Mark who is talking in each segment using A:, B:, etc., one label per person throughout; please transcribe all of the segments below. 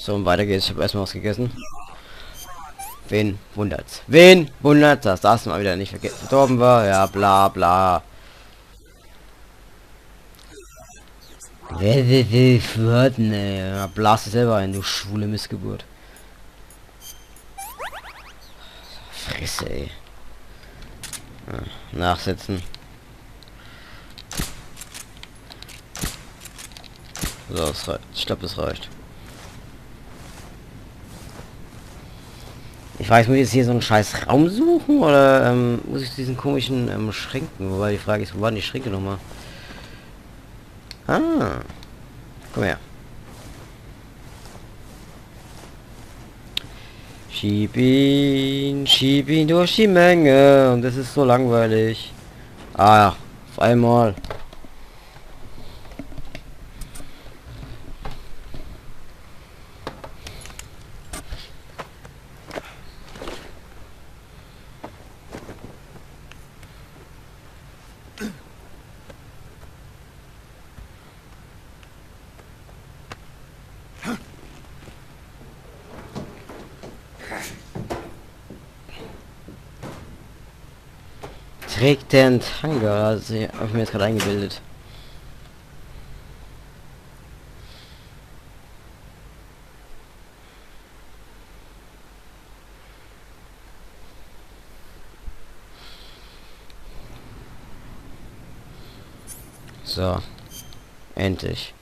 A: So, und weiter geht's. Ich habe erstmal was gegessen. Wen wundert's? Wen wundert's, dass das mal wieder nicht verdorben war? Ja, bla bla. Wer will flirten, ey? Ja, blas dich selber ein, du schwule Missgeburt. Fresse, ey. Ja, nachsetzen. So, das reicht. Ich glaube, das reicht. Ich weiß, muss ich jetzt hier so einen scheiß Raum suchen oder muss ich diesen komischen Schränken? Wobei die Frage ist, wo waren die Schränke nochmal? Ah, komm her. Schieb ihn durch die Menge und das ist so langweilig. Ah ja, auf einmal. Trägt der einen Tanga? Also, habe ich mir jetzt gerade eingebildet. So. Endlich.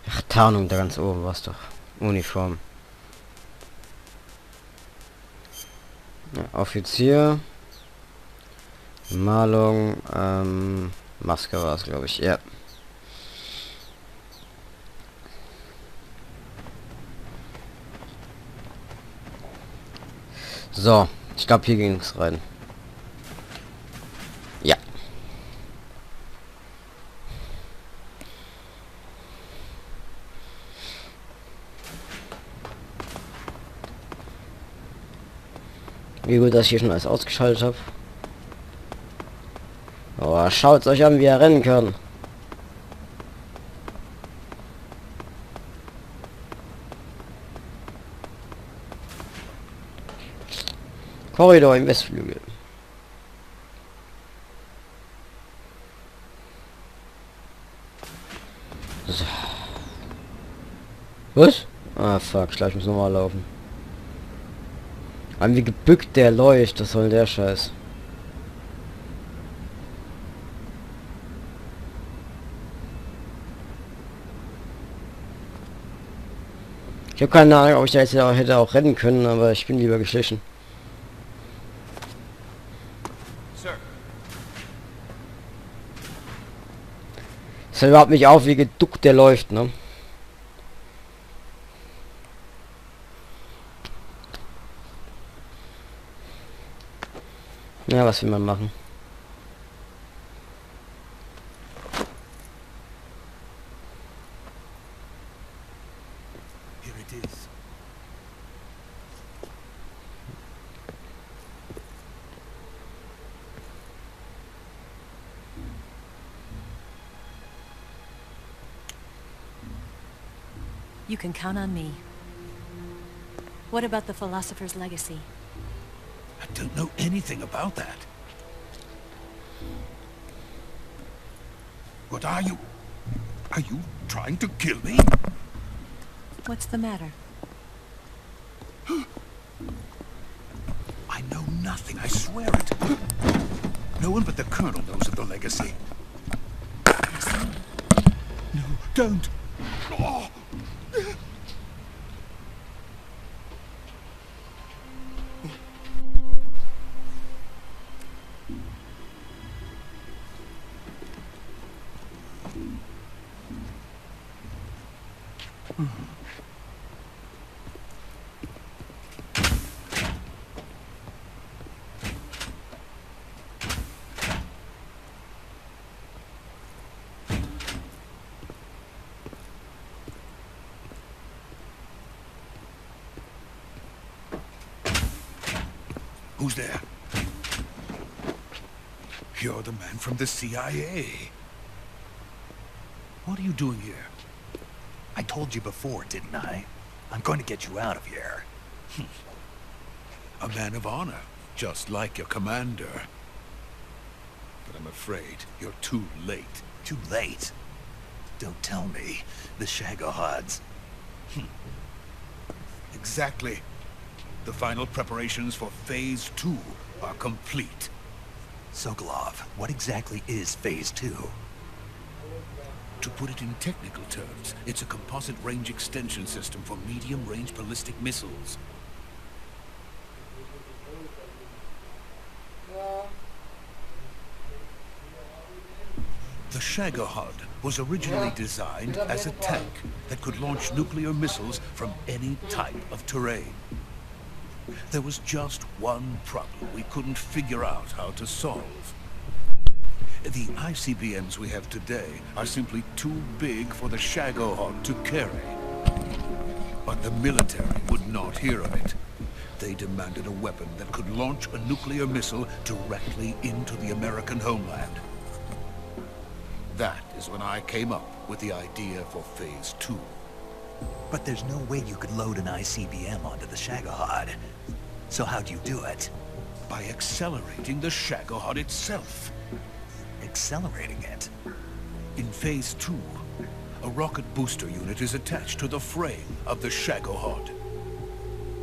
A: Ach, Tarnung, da ganz oben war's doch. Uniform. Ja, Offizier. Malung, Maske war es, glaube ich. Ja. So, ich glaube, hier ging es rein. Ja. Wie gut, dass ich hier schon alles ausgeschaltet habe. Oh, schaut euch an, wie er rennen kann. Korridor im Westflügel. So. Was? Ah, fuck, ich muss nochmal laufen. Wie gebückt der läuft, das soll der Scheiß. Ich habe keine Ahnung, ob ich da jetzt hätte auch rennen können, aber ich bin lieber geschlichen. Es fällt überhaupt nicht auf, wie geduckt der läuft, ne? Ja, was will man machen?
B: Here it is.
C: You can count on me. What about the philosopher's legacy?
B: I don't know anything about that. What are you? Are you trying to kill me?
C: What's the matter?
B: I know nothing, I swear it. No one but the Colonel knows of the legacy. No, don't. Oh. Who's there? You're the man from the CIA. What are you doing here? I told you before, didn't I? I'm going to get you out of here.
D: A man of honor, just like your commander. But I'm afraid you're too late.
B: Too late? Don't tell me. The Shagohods.
D: Exactly. The final preparations for Phase 2 are complete.
B: Sokolov, what exactly is Phase 2?
D: To put it in technical terms, it's a composite range extension system for medium-range ballistic missiles. The Shagohod was originally designed as a tank that could launch nuclear missiles from any type of terrain. There was just one problem we couldn't figure out how to solve. The ICBMs we have today are simply too big for the Shagohod to carry. But the military would not hear of it. They demanded a weapon that could launch a nuclear missile directly into the American homeland. That is when I came up with the idea for Phase 2.
B: But there's no way you could load an ICBM onto the Shagohod. So how'd you do it?
D: By accelerating the Shagohod itself.
B: Accelerating it?
D: In Phase 2, a rocket booster unit is attached to the frame of the Shagohod.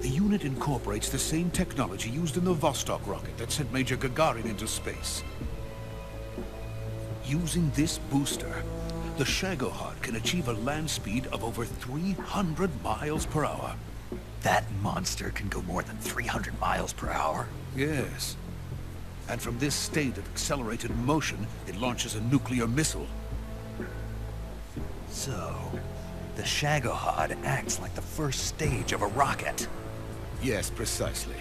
D: The unit incorporates the same technology used in the Vostok rocket that sent Major Gagarin into space. Using this booster, the Shagohod can achieve a land speed of over 300 miles per hour.
B: That monster can go more than 300 miles per hour?
D: Yes. And from this state of accelerated motion, it launches a nuclear missile.
B: So, the Shagohod acts like the first stage of a rocket.
D: Yes, precisely.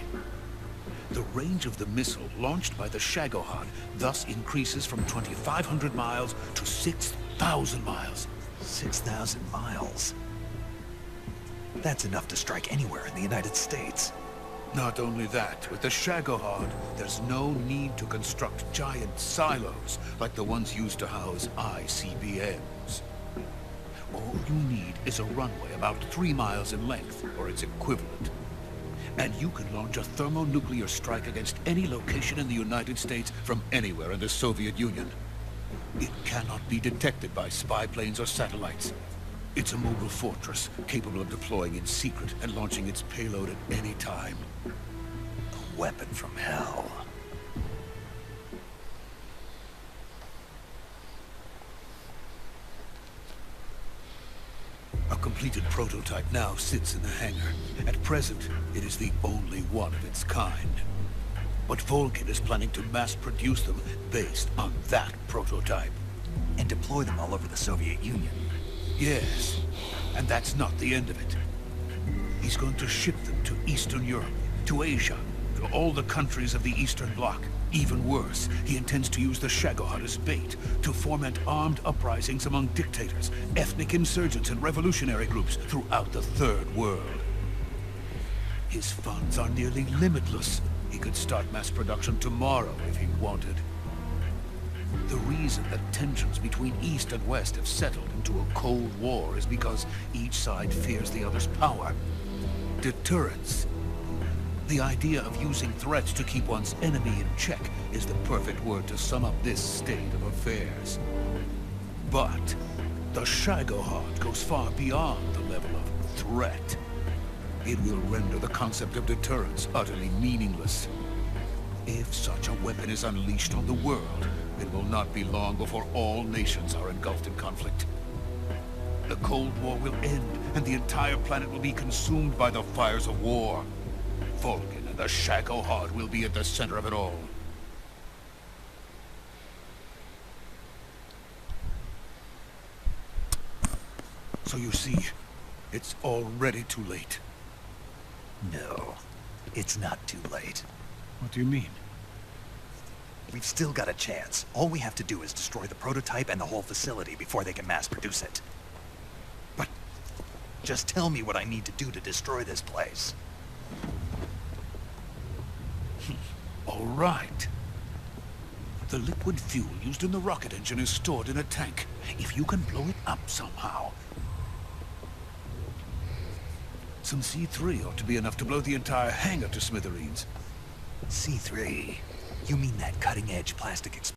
D: The range of the missile launched by the Shagohod thus increases from 2,500 miles to 6,000 miles.
B: 6,000 miles? That's enough to strike anywhere in the United States.
D: Not only that, with the Shagohod, there's no need to construct giant silos like the ones used to house ICBMs. All you need is a runway about 3 miles in length, or its equivalent. And you can launch a thermonuclear strike against any location in the United States from anywhere in the Soviet Union. It cannot be detected by spy planes or satellites. It's a mobile fortress, capable of deploying in secret and launching its payload at any time.
B: A weapon from hell.
D: A completed prototype now sits in the hangar. At present, it is the only one of its kind. But Volkin is planning to mass-produce them based on that prototype.
B: And deploy them all over the Soviet Union.
D: Yes, and that's not the end of it. He's going to ship them to Eastern Europe, to Asia, to all the countries of the Eastern Bloc. Even worse, he intends to use the Shagohod as bait to foment armed uprisings among dictators, ethnic insurgents, and revolutionary groups throughout the Third World. His funds are nearly limitless. He could start mass production tomorrow if he wanted. The reason that tensions between East and West have settled into a Cold War is because each side fears the other's power. Deterrence. The idea of using threats to keep one's enemy in check is the perfect word to sum up this state of affairs. But the Shagohod goes far beyond the level of threat. It will render the concept of deterrence utterly meaningless. If such a weapon is unleashed on the world, it will not be long before all nations are engulfed in conflict. The Cold War will end, and the entire planet will be consumed by the fires of war. Volkin and the Shagohod will be at the center of it all. So you see, it's already too late.
B: No, it's not too late.
D: What do you mean?
B: We've still got a chance. All we have to do is destroy the prototype and the whole facility before they can mass produce it. But just tell me what I need to do to destroy this place.
D: All right. The liquid fuel used in the rocket engine is stored in a tank. If you can blow it up somehow, Some C3 ought to be enough to blow the entire hangar to smithereens.
B: C3? You mean that cutting-edge plastic